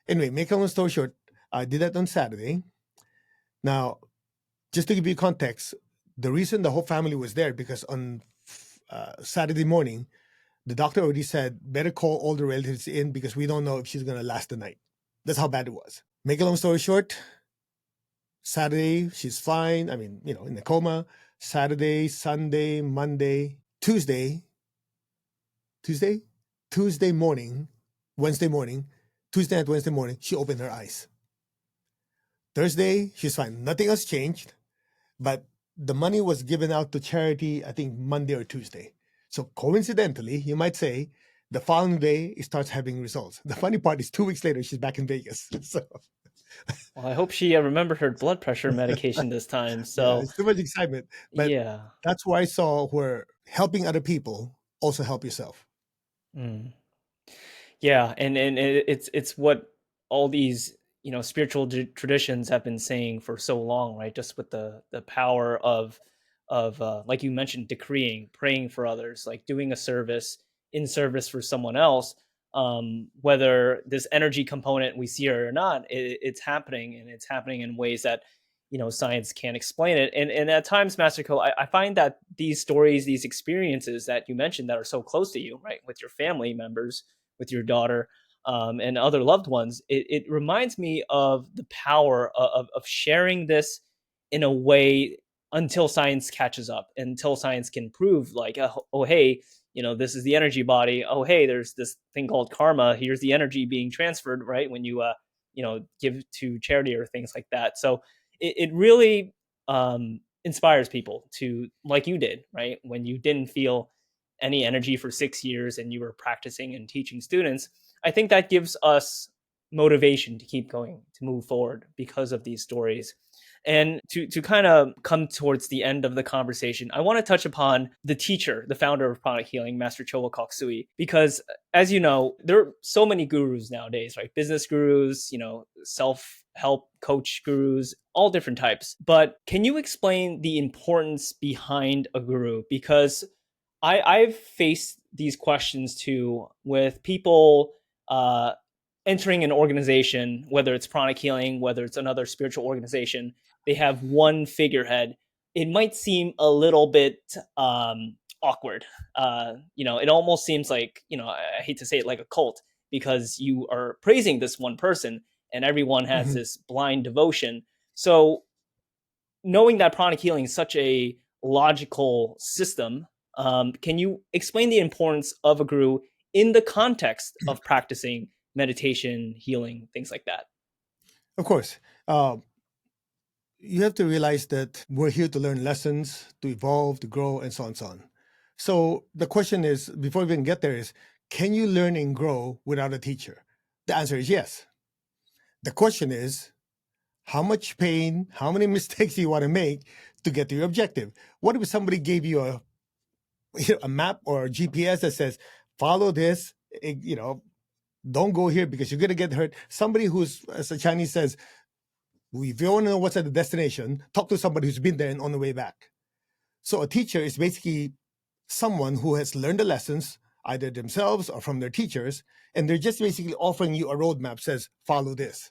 Anyway, make a long story short, I did that on Saturday. Now, just to give you context, the reason the whole family was there, because on Saturday morning, the doctor already said, better call all the relatives in because we don't know if she's going to last the night. That's how bad it was. Make a long story short, Saturday, she's fine. I mean, in the coma. Saturday, Sunday, Monday, Tuesday morning, Wednesday morning, Tuesday night, Wednesday morning, she opened her eyes. Thursday, she's fine. Nothing else changed, but the money was given out to charity, I think Monday or Tuesday. So coincidentally, you might say, the following day, it starts having results. The funny part is 2 weeks later, she's back in Vegas. So, Well, I hope she remembered her blood pressure medication this time. yeah, So it's too much excitement. But yeah. that's where I saw where helping other people also help yourself. Mm. Yeah, and it's what all these spiritual traditions have been saying for so long, right? Just with the power of like you mentioned, decreeing, praying for others, like doing a service in service for someone else. Whether this energy component we see it or not, it's happening, and it's happening in ways that science can't explain it. And at times, Master Co, I find that these stories, these experiences that you mentioned that are so close to you, right, with your family members, with your daughter, and other loved ones, it reminds me of the power of sharing this in a way until science catches up, until science can prove, like, oh hey, this is the energy body. Oh hey, there's this thing called karma. Here's the energy being transferred, right, when you give to charity or things like that. So it really inspires people to, like you did, right, when you didn't feel any energy for 6 years and you were practicing and teaching students. I think that gives us motivation to keep going, to move forward because of these stories. And to kind of come towards the end of the conversation, I want to touch upon the teacher, the founder of Pranic Healing, Master Choa Koksui, because as you know, there are so many gurus nowadays, right? Business gurus, self-help coach gurus, all different types. But can you explain the importance behind a guru? Because I've faced these questions too with people entering an organization, whether it's Pranic Healing, whether it's another spiritual organization. They have one figurehead. It might seem a little bit awkward. It almost seems like, I hate to say it, like a cult, because you are praising this one person and everyone has Mhm. this blind devotion. So knowing that Pranic Healing is such a logical system, can you explain the importance of a guru in the context of practicing meditation, healing, things like that? Of course. you have to realize that we're here to learn lessons, to evolve, to grow, and so on and so on. So the question is, before we even get there, is can you learn and grow without a teacher? The answer is yes. The question is, how much pain, how many mistakes do you want to make to get to your objective? What if somebody gave you a map or a GPS that says, follow this, don't go here because you're going to get hurt? Somebody who's, as the Chinese says, if you want to know what's at the destination, talk to somebody who's been there and on the way back. So a teacher is basically someone who has learned the lessons either themselves or from their teachers, and they're just basically offering you a roadmap, says, follow this.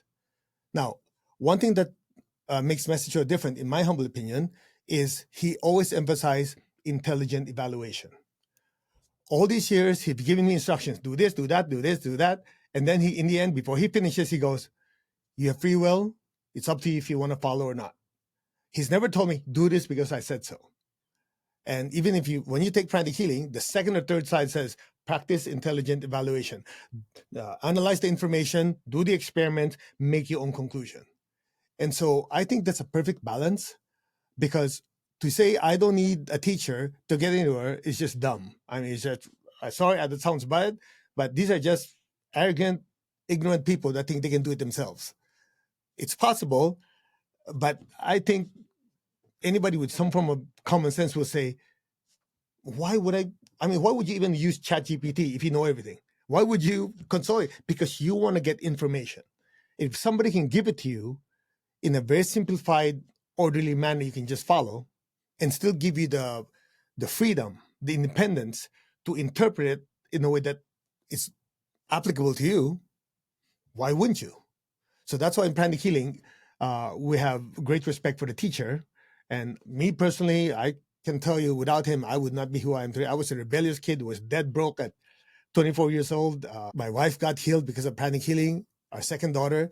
Now, one thing that makes Master Cho different, in my humble opinion, is he always emphasized intelligent evaluation. All these years, he's given me instructions, do this, do that, do this, do that. And then in the end, before he finishes, he goes, you have free will. It's up to you if you want to follow or not. He's never told me, do this because I said so. And even when you take Pranic Healing, the second or third side says, practice intelligent evaluation. Analyze the information, do the experiment, make your own conclusion. And so I think that's a perfect balance, because to say I don't need a teacher to get anywhere is just dumb. I mean, it's just, sorry, that sounds bad, but these are just arrogant, ignorant people that think they can do it themselves. It's possible, but I think anybody with some form of common sense will say, why would you even use ChatGPT if you know everything? Why would you consult it? Because you want to get information. If somebody can give it to you in a very simplified, orderly manner you can just follow, and still give you the freedom, the independence to interpret it in a way that is applicable to you, why wouldn't you? So that's why in Pranic Healing, we have great respect for the teacher. And me personally, I can tell you, without him, I would not be who I am today. I was a rebellious kid who was dead broke at 24 years old. My wife got healed because of Pranic Healing, our second daughter.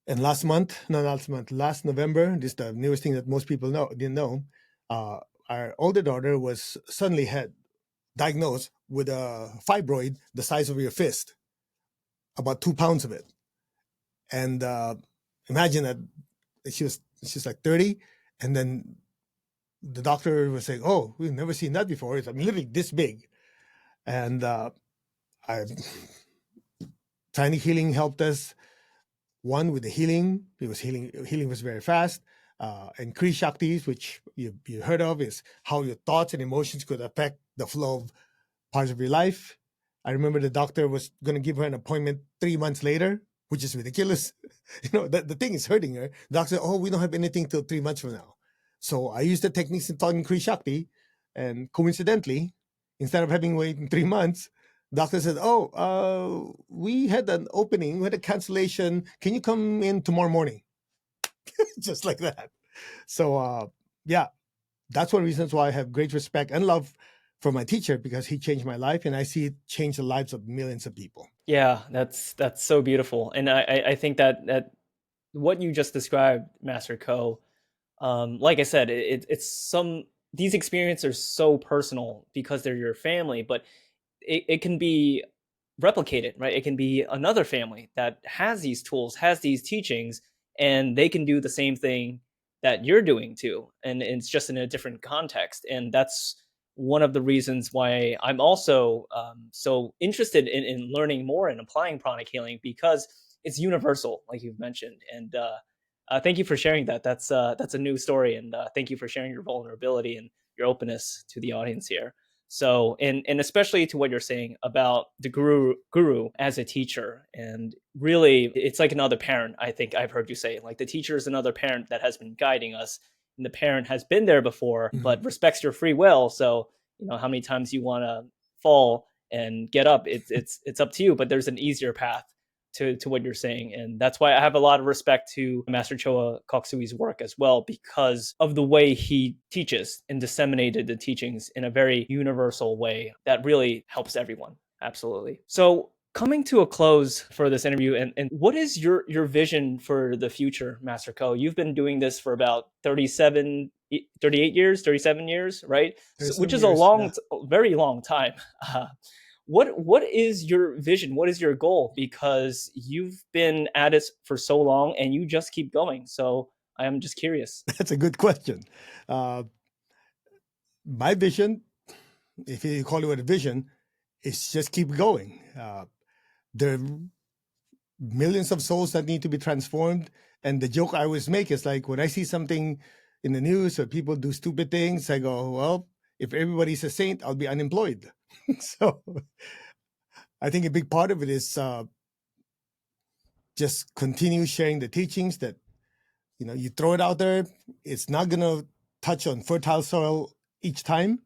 And last November, this is the newest thing that most people didn't know, our older daughter was suddenly diagnosed with a fibroid the size of your fist, about 2 pounds of it. And imagine that she's like 30, and then the doctor was saying, "Oh, we've never seen that before. It's literally this big." And Tiny Healing helped us. One, with the healing, healing was very fast. And Kri Shaktis, which you heard of, is how your thoughts and emotions could affect the flow of parts of your life. I remember the doctor was going to give her an appointment 3 months later, which is ridiculous. The thing is hurting her. The doctor said, "Oh, we don't have anything till 3 months from now." So I used the techniques taught in Kri Shakti, and coincidentally, instead of having waited 3 months, doctor said, "Oh, we had an opening, we had a cancellation. Can you come in tomorrow morning?" Just like that. So, yeah, that's one of the reasons why I have great respect and love for my teacher, because he changed my life, and I see it change the lives of millions of people. Yeah, that's so beautiful, and I think that what you just described, Master Ko, like I said, these experiences are so personal because they're your family, but it can be replicated, right? It can be another family that has these tools, has these teachings, and they can do the same thing that you're doing too. And it's just in a different context. And that's one of the reasons why I'm also so interested in learning more and applying pranic healing, because it's universal, like you've mentioned. And thank you for sharing that. That's a new story. And thank you for sharing your vulnerability and your openness to the audience here. So, and especially to what you're saying about the guru as a teacher, and really, it's like another parent. I think I've heard you say, like, the teacher is another parent that has been guiding us, and the parent has been there before, but respects your free will. So, how many times you want to fall and get up, it's up to you. But there's an easier path to what you're saying. And that's why I have a lot of respect to Master Choa Koksui's work as well, because of the way he teaches and disseminated the teachings in a very universal way that really helps everyone. Absolutely. So coming to a close for this interview, and what is your vision for the future, Master Ko? You've been doing this for about 38 years, 37 years, right? Which is a very long time. What is your vision? What is your goal? Because you've been at it for so long and you just keep going. So I am just curious. That's a good question. Uh, my vision, if you call it a vision, is just keep going. There are millions of souls that need to be transformed. And the joke I always make is like when I see something in the news or people do stupid things, I go, well, if everybody's a saint, I'll be unemployed. So I think a big part of it is just continue sharing the teachings that, you throw it out there. It's not going to touch on fertile soil each time.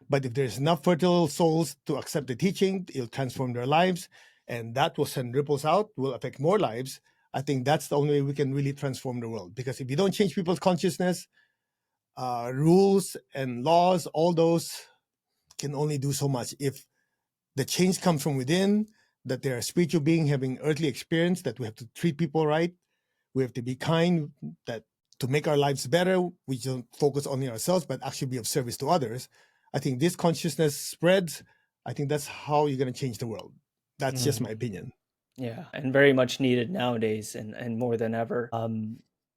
But if there's enough fertile souls to accept the teaching, it'll transform their lives. And that will send ripples out, will affect more lives. I think that's the only way we can really transform the world. Because if you don't change people's consciousness, rules and laws, all those can only do so much. If the change comes from within, that they're a spiritual being having earthly experience, that we have to treat people right, we have to be kind, that to make our lives better, we don't focus only on ourselves, but actually be of service to others. I think this consciousness spreads. I think that's how you're going to change the world. That's just my opinion. Yeah, and very much needed nowadays, and more than ever.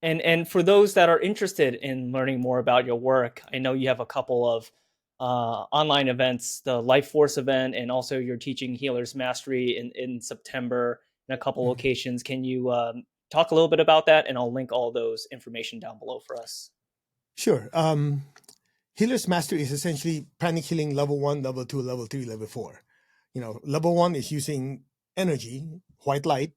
And for those that are interested in learning more about your work, I know you have a couple of online events, the Life Force event, and also you're teaching Healer's Mastery in September in a couple locations. Can you talk a little bit about that? And I'll link all those information down below for us. Sure. Healer's Mastery is essentially Pranic Healing level 1, level 2, level 3, level 4. Level 1 is using energy, white light.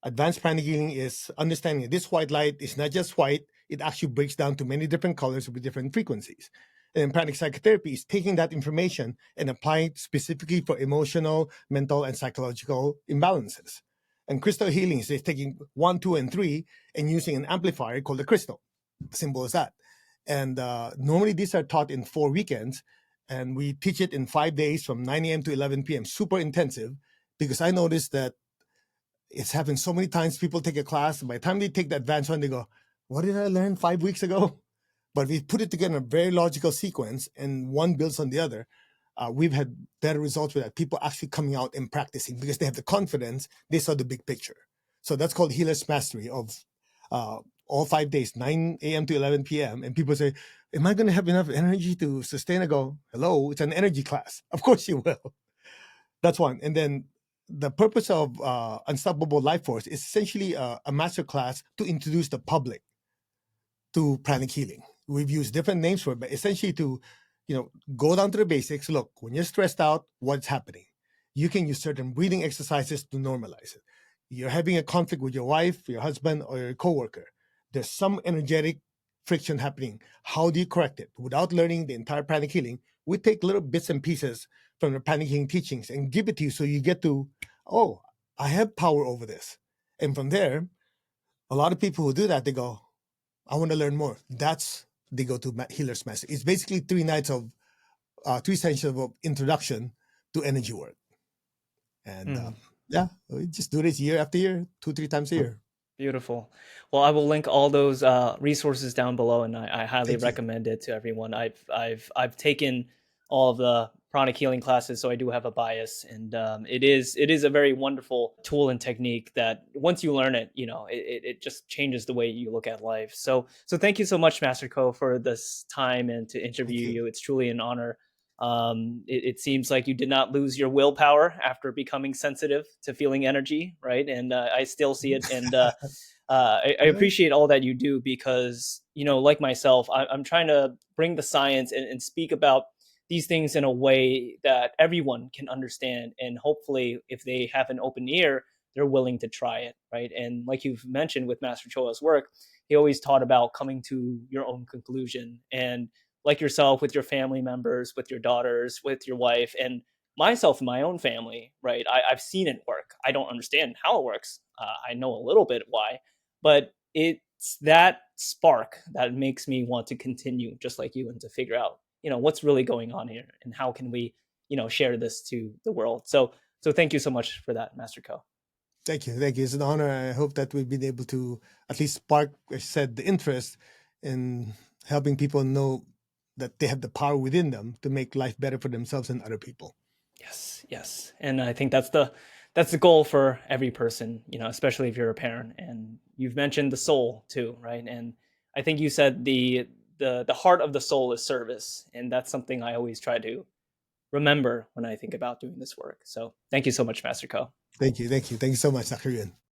Advanced Pranic Healing is understanding that this white light is not just white, it actually breaks down to many different colors with different frequencies. And Pranic Psychotherapy is taking that information and applying it specifically for emotional, mental, and psychological imbalances. And Crystal Healing is taking 1, 2, and 3 and using an amplifier called the crystal. Simple as that. And normally these are taught in 4 weekends, and we teach it in 5 days from 9 a.m. to 11 p.m. Super intensive, because I noticed that it's happened so many times. People take a class, and by the time they take the advanced one, they go, what did I learn 5 weeks ago? But we put it together in a very logical sequence, and one builds on the other. We've had better results with that. People actually coming out and practicing because they have the confidence, they saw the big picture. So that's called Healer's Mastery of all 5 days, 9 a.m. to 11 p.m. And people say, am I going to have enough energy to sustain? I go, hello, it's an energy class. Of course you will. That's one. And then the purpose of Unstoppable Life Force is essentially a master class to introduce the public to pranic healing. We've used different names for it, but essentially to, go down to the basics. Look, when you're stressed out, what's happening? You can use certain breathing exercises to normalize it. You're having a conflict with your wife, your husband, or your coworker. There's some energetic friction happening. How do you correct it? Without learning the entire pranic healing, we take little bits and pieces from the pranic healing teachings and give it to you so you get to, oh, I have power over this. And from there, a lot of people who do that, they go, I want to learn more. They go to Healer's Master. It's basically 3 nights of 3 sessions of introduction to energy work. And we just do this year after year, 2-3 times a year. Beautiful. Well, I will link all those resources down below, and I highly recommend it to everyone. I've taken all of the pranic healing classes, so I do have a bias, and it is a very wonderful tool and technique that once you learn it, it just changes the way you look at life. So thank you so much, Master Ko, for this time and to interview you. It's truly an honor. It seems like you did not lose your willpower after becoming sensitive to feeling energy, right? And I still see it, and I appreciate all that you do because, like myself, I'm trying to bring the science and speak about these things in a way that everyone can understand, and hopefully, if they have an open ear, they're willing to try it, right? And like you've mentioned with Master Choa's work, he always taught about coming to your own conclusion, and like yourself, with your family members, with your daughters, with your wife, and myself and my own family, right? I've seen it work. I don't understand how it works. I know a little bit why, but it's that spark that makes me want to continue just like you and to figure out, what's really going on here and how can we, share this to the world. So thank you so much for that, Master Ko. Thank you. It's an honor. I hope that we've been able to at least spark, I said, the interest in helping people know that they have the power within them to make life better for themselves and other people. Yes. And I think that's the goal for every person, especially if you're a parent. And you've mentioned the soul too, right? And I think you said the heart of the soul is service, and that's something I always try to remember when I think about doing this work. So thank you so much, Master Ko. Thank you. Thank you. Thank you so much, Dr. Yun.